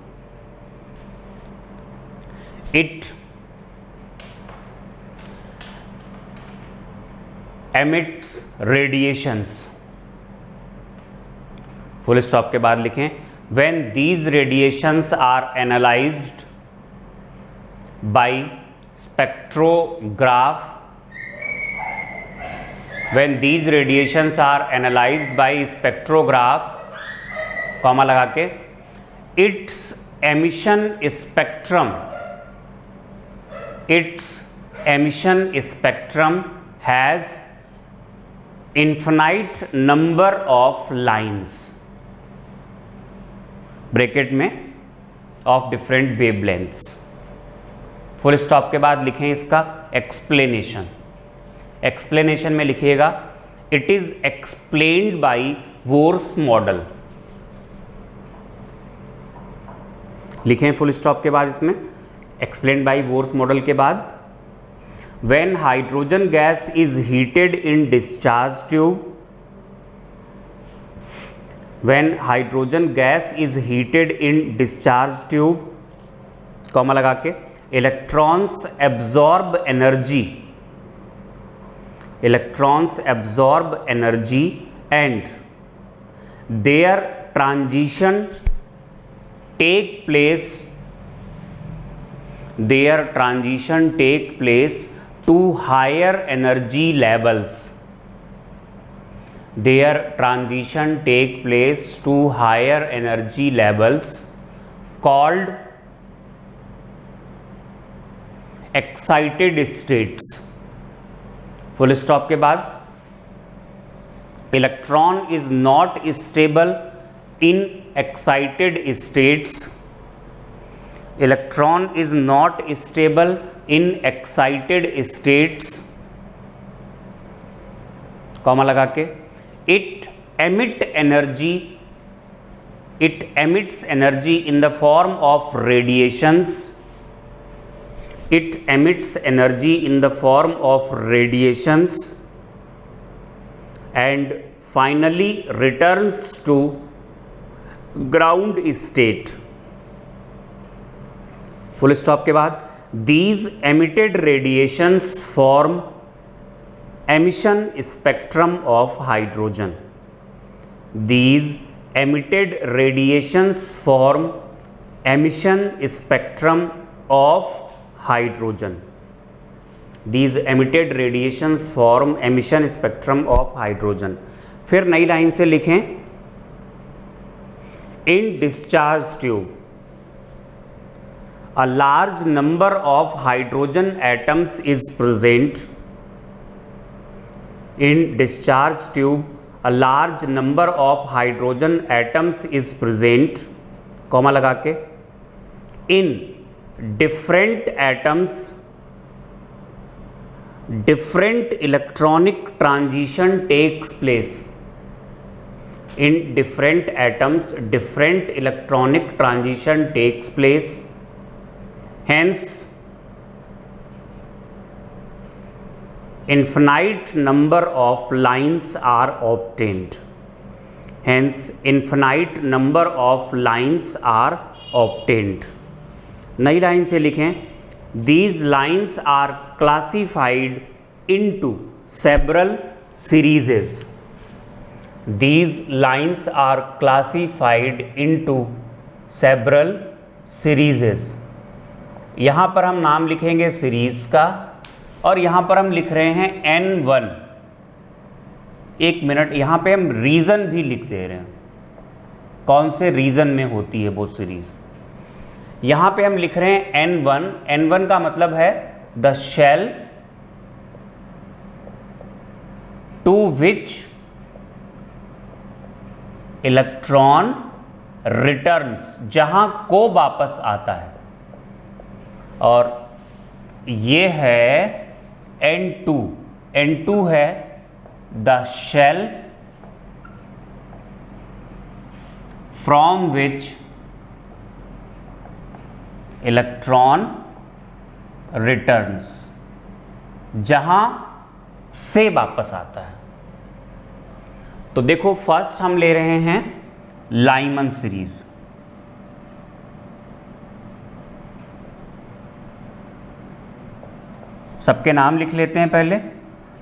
it emits radiations। Full stop के बाद लिखें when these radiations are analyzed by spectrograph, when these radiations are analyzed by spectrograph, comma लगा के, its emission spectrum, its emission spectrum has infinite number of lines, bracket में, of different wavelengths। Full stop के बाद लिखें इसका explanation. Explanation में लिखिएगा it is explained by verse model. लिखें फुल स्टॉप के बाद इसमें एक्सप्लेन्ड बाई वोर्स मॉडल के बाद, when hydrogen gas is heated in discharge tube, when hydrogen gas is heated in discharge tube, comma लगा के, electrons absorb energy, electrons absorb energy and their transition take place to higher energy levels, their transition take place to higher energy levels called excited states, full stop के बाद electron is not stable in excited states, electron is not stable in excited states, comma लगा के, it emits energy in the form of radiations, it emits energy in the form of radiations and finally returns to ground state, full stop के बाद, these emitted radiations form emission spectrum of hydrogen, these emitted radiations form emission spectrum of hydrogen, these emitted radiations form emission spectrum of hydrogen। फिर नई line से लिखें, in discharge tube a large number of hydrogen atoms is present, in discharge tube a large number of hydrogen atoms is present, comma लगा के, in different atoms different electronic transition takes place, in different atoms different electronic transition takes place, hence infinite number of lines are obtained, hence infinite number of lines are obtained। नई line से लिखें, these lines are classified into several series, these lines are classified into several series। यहाँ पर हम नाम लिखेंगे series का और यहाँ पर हम लिख रहे हैं N1। एक मिनट, यहाँ पे हम रीज़न भी लिख दे रहे हैं, कौन से रीज़न में होती है वो सीरीज। यहाँ पे हम लिख रहे हैं N1, N1 का मतलब है the shell to which electron returns, जहाँ को वापस आता है, और ये है N2, N2 है the shell from which electron returns, जहां से वापस आता है। तो देखो फर्स्ट हम ले रहे हैं लाइमन सीरीज, सबके नाम लिख लेते हैं पहले।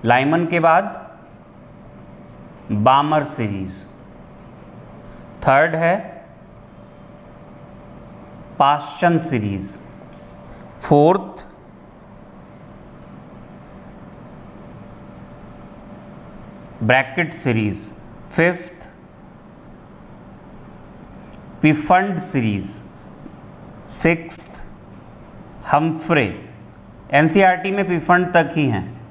लाइमन के बाद बामर सीरीज, थर्ड है Paschen series, fourth bracket series, fifth Pfund series, sixth Humphrey. NCERT में पिफंड तक ही हैं।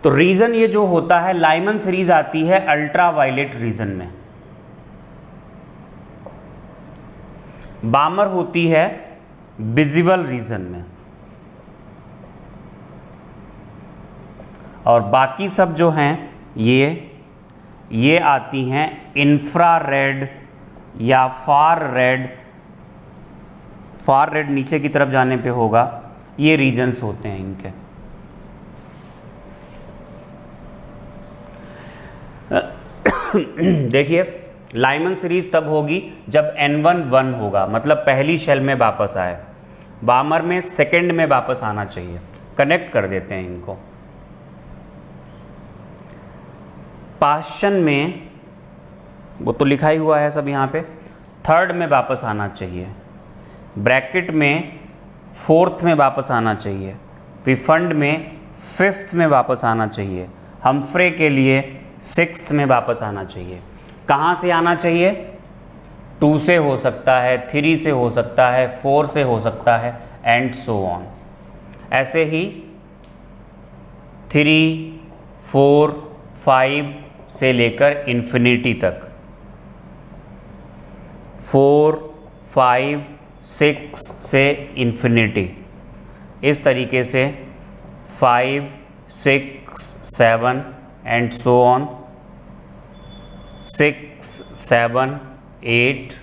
तो रीजन ये जो होता है, लाइमन सीरीज आती है अल्ट्रा वायलेट रीजन में, बामर होती है विजिबल रीजन में, और बाकी सब जो हैं ये आती हैं इंफ्रारेड या फार रेड। फार रेड नीचे की तरफ जाने पे होगा, ये रीजन्स होते हैं इनके। देखिए लाइमन सीरीज तब होगी जब N1 1 होगा, मतलब पहली शेल में वापस आए। बामर में सेकंड में वापस आना चाहिए। कनेक्ट कर देते हैं इनको। पाश्चन में वो तो लिखा ही हुआ है सब यहाँ पे, थर्ड में वापस आना चाहिए। ब्रैकेट में फोर्थ में वापस आना चाहिए। पिफंड में फिफ्थ में वापस आना चाहिए। हम्फ्रे के लिए सिक्स्थ में वापस आना चाहिए। कहाँ से आना चाहिए? 2 से हो सकता है, 3 से हो सकता है, 4 से हो सकता है, एंड सो ऑन। ऐसे ही 3, 4, 5 से लेकर इन्फिनिटी तक, 4, 5, 6 से इन्फिनिटी, इस तरीके से 5, 6, 7 एंड सो ऑन, 6, 7, 8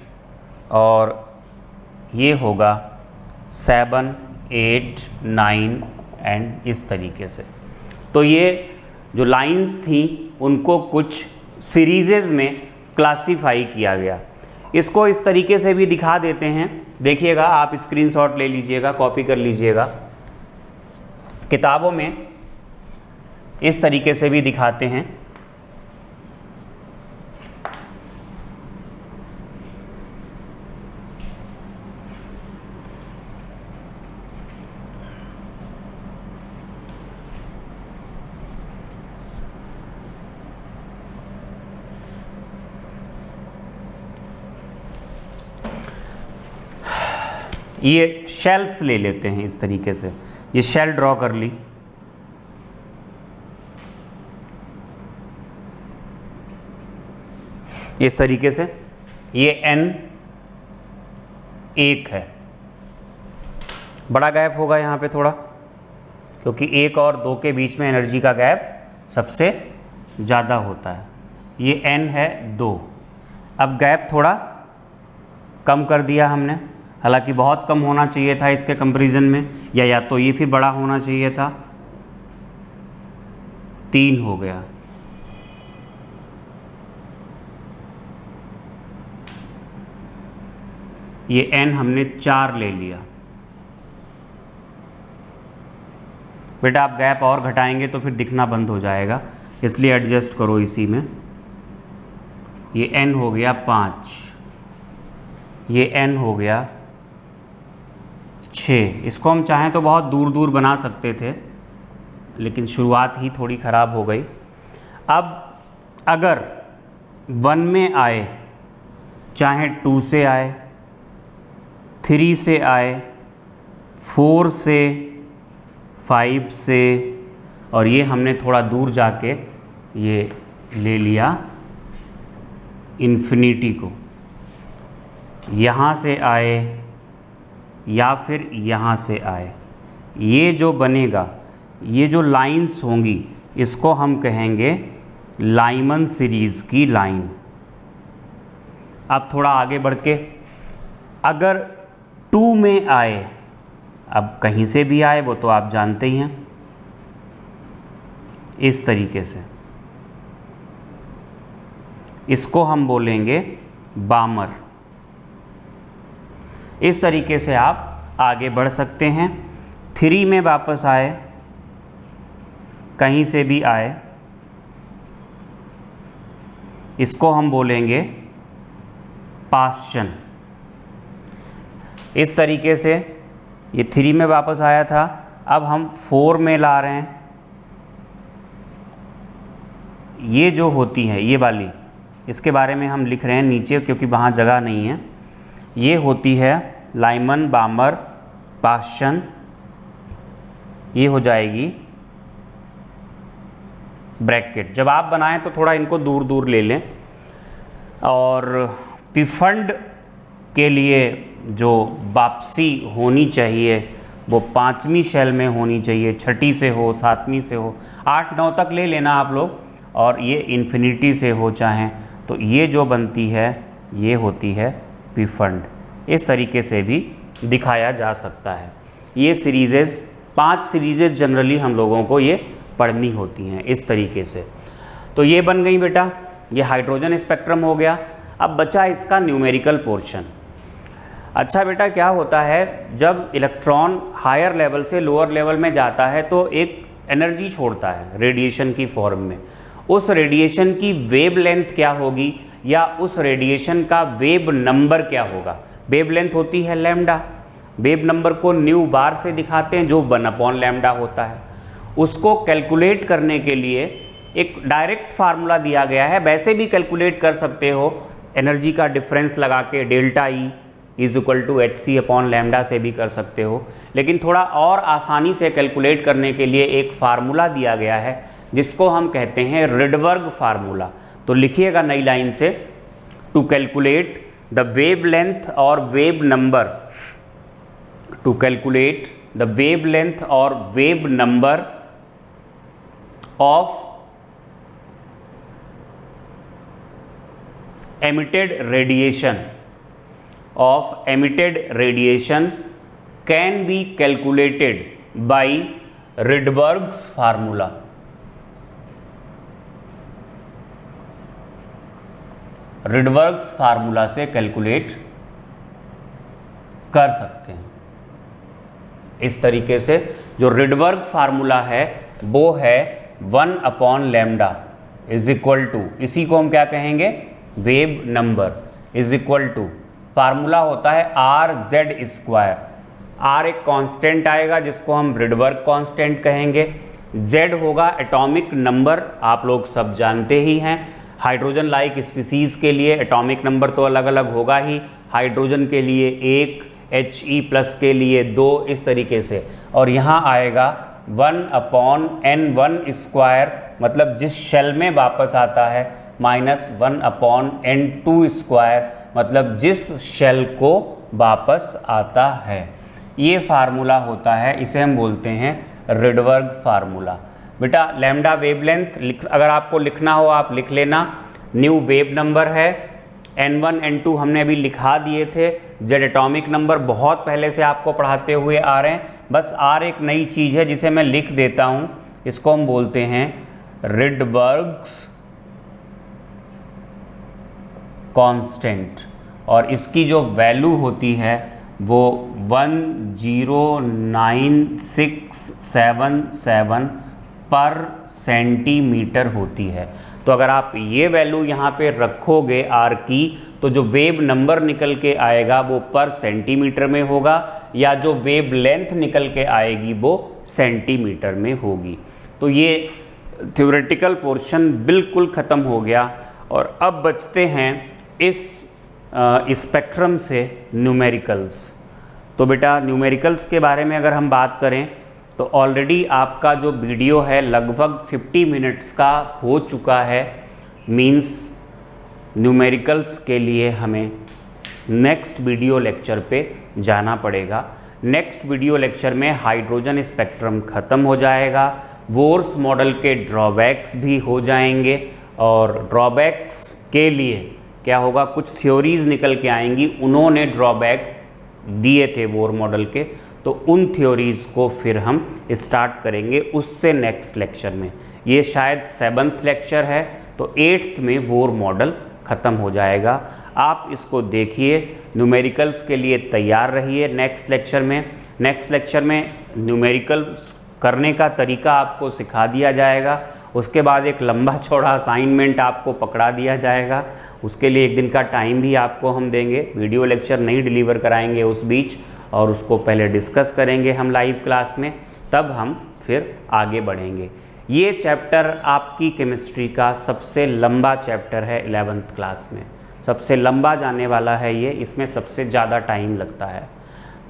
और ये होगा 7, 8, 9 एंड इस तरीके से। तो ये जो लाइंस थी उनको कुछ सीरीज़ में क्लासीफाई किया गया। इसको इस तरीके से भी दिखा देते हैं, देखिएगा, आप स्क्रीनशॉट ले लीजिएगा, कॉपी कर लीजिएगा। किताबों में इस तरीके से भी दिखाते हैं। ये शेल्स ले लेते हैं इस तरीके से, ये शेल ड्रॉ कर ली, इस तरीके से। ये n 1 है, बड़ा गैप होगा यहाँ पे थोड़ा, क्योंकि 1 और 2 के बीच में एनर्जी का गैप सबसे ज़्यादा होता है। ये n है 2। अब गैप थोड़ा कम कर दिया हमने, हालांकि बहुत कम होना चाहिए था इसके कंपैरिजन में, या तो ये फिर बड़ा होना चाहिए था। 3 हो गया। ये n हमने 4 ले लिया। बेटा आप गैप और घटाएंगे तो फिर दिखना बंद हो जाएगा, इसलिए एडजस्ट करो इसी में। ये n हो गया 5, ये n हो गया 6। इसको हम चाहें तो बहुत दूर दूर बना सकते थे, लेकिन शुरुआत ही थोड़ी ख़राब हो गई। अब अगर 1 में आए, चाहे 2 से आए, 3 से आए, 4 से, 5 से, और ये हमने थोड़ा दूर जाके ये ले लिया इन्फिनिटी को, यहाँ से आए या फिर यहाँ से आए, ये जो बनेगा, ये जो लाइंस होंगी, इसको हम कहेंगे लाइमन सीरीज़ की लाइन। अब थोड़ा आगे बढ़ के अगर 2 में आए, अब कहीं से भी आए वो तो आप जानते ही हैं, इस तरीके से, इसको हम बोलेंगे बामर। इस तरीके से आप आगे बढ़ सकते हैं। 3 में वापस आए, कहीं से भी आए, इसको हम बोलेंगे पास्चन। इस तरीके से ये 3 में वापस आया था, अब हम 4 में ला रहे हैं। ये जो होती है ये वाली, इसके बारे में हम लिख रहे हैं नीचे क्योंकि वहाँ जगह नहीं है। ये होती है लाइमन, बामर, पास्चन, ये हो जाएगी ब्रैकेट। जब आप बनाएं तो थोड़ा इनको दूर दूर ले लें। और पिफंड के लिए जो वापसी होनी चाहिए वो 5वीं शेल में होनी चाहिए, 6ठी से हो, 7वीं से हो, 8, 9 तक ले लेना आप लोग, और ये इन्फिनिटी से हो चाहें, तो ये जो बनती है ये होती है पिफंड। इस तरीके से भी दिखाया जा सकता है। ये सीरीज़ेज़ 5 सीरीज़ेज़ जनरली हम लोगों को ये पढ़नी होती हैं इस तरीके से। तो ये बन गई बेटा, ये हाइड्रोजन स्पेक्ट्रम हो गया। अब बचा इसका न्यूमेरिकल पोर्शन। अच्छा बेटा, क्या होता है जब इलेक्ट्रॉन हायर लेवल से लोअर लेवल में जाता है तो एक एनर्जी छोड़ता है रेडिएशन की फॉर्म में। उस रेडिएशन की वेव लेंथ क्या होगी, या उस रेडिएशन का वेव नंबर क्या होगा। वेव लेंथ होती है लैम्डा, वेव नंबर को न्यू बार से दिखाते हैं जो 1/λ होता है। उसको कैलकुलेट करने के लिए एक डायरेक्ट फार्मूला दिया गया है, वैसे भी कैलकुलेट कर सकते हो एनर्जी का डिफरेंस लगा के, delta E, is equal to hc upon lambda से भी कर सकते हो, लेकिन थोड़ा और आसानी से कैलकुलेट करने के लिए एक फार्मूला दिया गया है जिसको हम कहते हैं रिडबर्ग फार्मूला। तो लिखिएगा नई लाइन से, to calculate the wavelength और wave number, to calculate the wavelength और wave number of emitted radiation can be calculated by Rydberg's formula। Rydberg's formula से कैलकुलेट कर सकते हैं। इस तरीके से जो रिडबर्ग फार्मूला है वो है 1 upon lambda is equal to, इसी को हम क्या कहेंगे, wave number is equal to, formula होता है आर जेड स्क्वायर। आर एक कांस्टेंट आएगा जिसको हम रिडबर्ग कांस्टेंट कहेंगे, जेड होगा एटॉमिक नंबर, आप लोग सब जानते ही हैं। हाइड्रोजन लाइक स्पीसीज के लिए एटॉमिक नंबर तो अलग अलग होगा ही, हाइड्रोजन के लिए 1, He+ के लिए 2, इस तरीके से। और यहाँ आएगा 1 अपॉन n1 स्क्वायर, मतलब जिस शेल में वापस आता है, -1 अपॉन n2 स्क्वायर, मतलब जिस शेल को वापस आता है। ये फार्मूला होता है, इसे हम बोलते हैं रिडबर्ग फार्मूला। बेटा लैम्डा वेवलेंथ अगर आपको लिखना हो आप लिख लेना, न्यू वेव नंबर है, n1 n2 हमने अभी लिखा दिए थे, जेड एटॉमिक नंबर बहुत पहले से आपको पढ़ाते हुए आ रहे हैं, बस आर एक नई चीज़ है जिसे मैं लिख देता हूँ, इसको हम बोलते हैं रिडबर्ग्स कांस्टेंट, और इसकी जो वैल्यू होती है वो 109,677 पर सेंटीमीटर होती है। तो अगर आप ये वैल्यू यहाँ पे रखोगे आर की, तो जो वेव नंबर निकल के आएगा वो पर सेंटीमीटर में होगा, या जो वेव लेंथ निकल के आएगी वो सेंटीमीटर में होगी। तो ये थ्योरेटिकल पोर्शन बिल्कुल ख़त्म हो गया, और अब बचते हैं इस स्पेक्ट्रम से न्यूमेरिकल्स। तो बेटा न्यूमेरिकल्स के बारे में अगर हम बात करें तो ऑलरेडी आपका जो वीडियो है लगभग 50 मिनट्स का हो चुका है। मींस न्यूमेरिकल्स के लिए हमें नेक्स्ट वीडियो लेक्चर पे जाना पड़ेगा। नेक्स्ट वीडियो लेक्चर में हाइड्रोजन स्पेक्ट्रम ख़त्म हो जाएगा, वोर्स मॉडल के ड्रॉबैक्स भी हो जाएंगे, और ड्रॉबैक्स के लिए क्या होगा, कुछ थ्योरीज निकल के आएंगी, उन्होंने ड्रॉबैक दिए थे वोर मॉडल के, तो उन थ्योरीज़ को फिर हम स्टार्ट करेंगे उससे नेक्स्ट लेक्चर में। ये शायद 7th लेक्चर है, तो 8th में वोर मॉडल ख़त्म हो जाएगा। आप इसको देखिए, न्यूमेरिकल्स के लिए तैयार रहिए। नेक्स्ट लेक्चर में न्यूमेरिकल्स करने का तरीका आपको सिखा दिया जाएगा, उसके बाद एक लंबा चौड़ा असाइनमेंट आपको पकड़ा दिया जाएगा, उसके लिए 1 दिन का टाइम भी आपको हम देंगे। वीडियो लेक्चर नहीं डिलीवर कराएंगे उस बीच, और उसको पहले डिस्कस करेंगे हम लाइव क्लास में, तब हम फिर आगे बढ़ेंगे। ये चैप्टर आपकी केमिस्ट्री का सबसे लंबा चैप्टर है 11th क्लास में, सबसे लंबा जाने वाला है ये, इसमें सबसे ज़्यादा टाइम लगता है।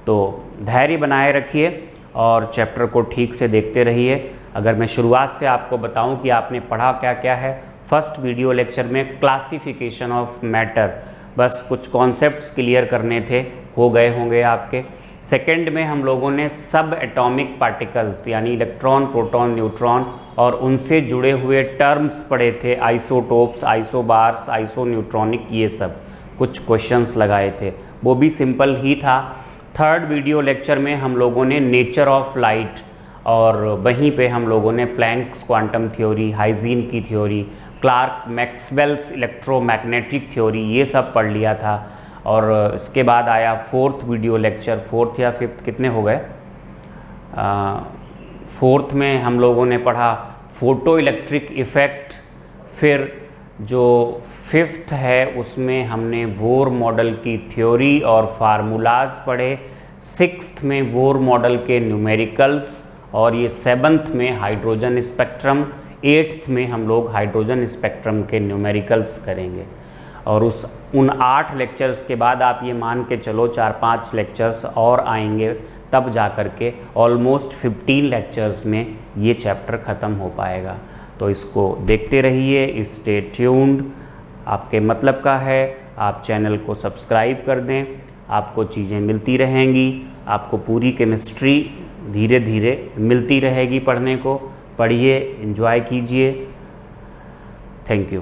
तो धैर्य बनाए रखिए और चैप्टर को ठीक से देखते रहिए। अगर मैं शुरुआत से आपको बताऊं कि आपने पढ़ा क्या क्या है, फर्स्ट वीडियो लेक्चर में क्लासिफिकेशन ऑफ मैटर, बस कुछ कॉन्सेप्ट्स क्लियर करने थे, हो गए होंगे आपके। सेकंड में हम लोगों ने सब एटॉमिक पार्टिकल्स यानी इलेक्ट्रॉन, प्रोटॉन, न्यूट्रॉन और उनसे जुड़े हुए टर्म्स पढ़े थे, आइसोटोप्स, आइसोबार्स, आइसोन्यूट्रॉनिक, ये सब कुछ क्वेश्चंस लगाए थे, वो भी सिंपल ही था। थर्ड वीडियो लेक्चर में हम लोगों ने नेचर ऑफ लाइट, और वहीं पे हम लोगों ने प्लैंक्स क्वांटम थ्योरी, हाइजीन की theory, Clark Maxwell's electromagnetic theory, ये सब पढ़ लिया था। और इसके बाद आया फोर्थ वीडियो लेक्चर, फोर्थ या फिफ्थ कितने हो गए, फोर्थ में हम लोगों ने पढ़ा फोटो इलेक्ट्रिक इफ़ेक्ट। फिर जो फिफ्थ है उसमें हमने वोर मॉडल की थ्योरी और फार्मूलाज पढ़े। सिक्स्थ में वोर मॉडल के न्यूमेरिकल्स, और ये 7th में हाइड्रोजन स्पेक्ट्रम। 8th में हम लोग हाइड्रोजन स्पेक्ट्रम के न्यूमेरिकल्स करेंगे। और उन 8 लेक्चर्स के बाद आप ये मान के चलो 4-5 लेक्चर्स और आएंगे, तब जा कर के ऑलमोस्ट 15 लेक्चर्स में ये चैप्टर ख़त्म हो पाएगा। तो इसको देखते रहिए, स्टे ट्यून्ड। आपके मतलब का है आप चैनल को सब्सक्राइब कर दें, आपको चीज़ें मिलती रहेंगी, आपको पूरी केमिस्ट्री धीरे धीरे मिलती रहेगी पढ़ने को। पढ़िए, एंजॉय कीजिए। Thank you.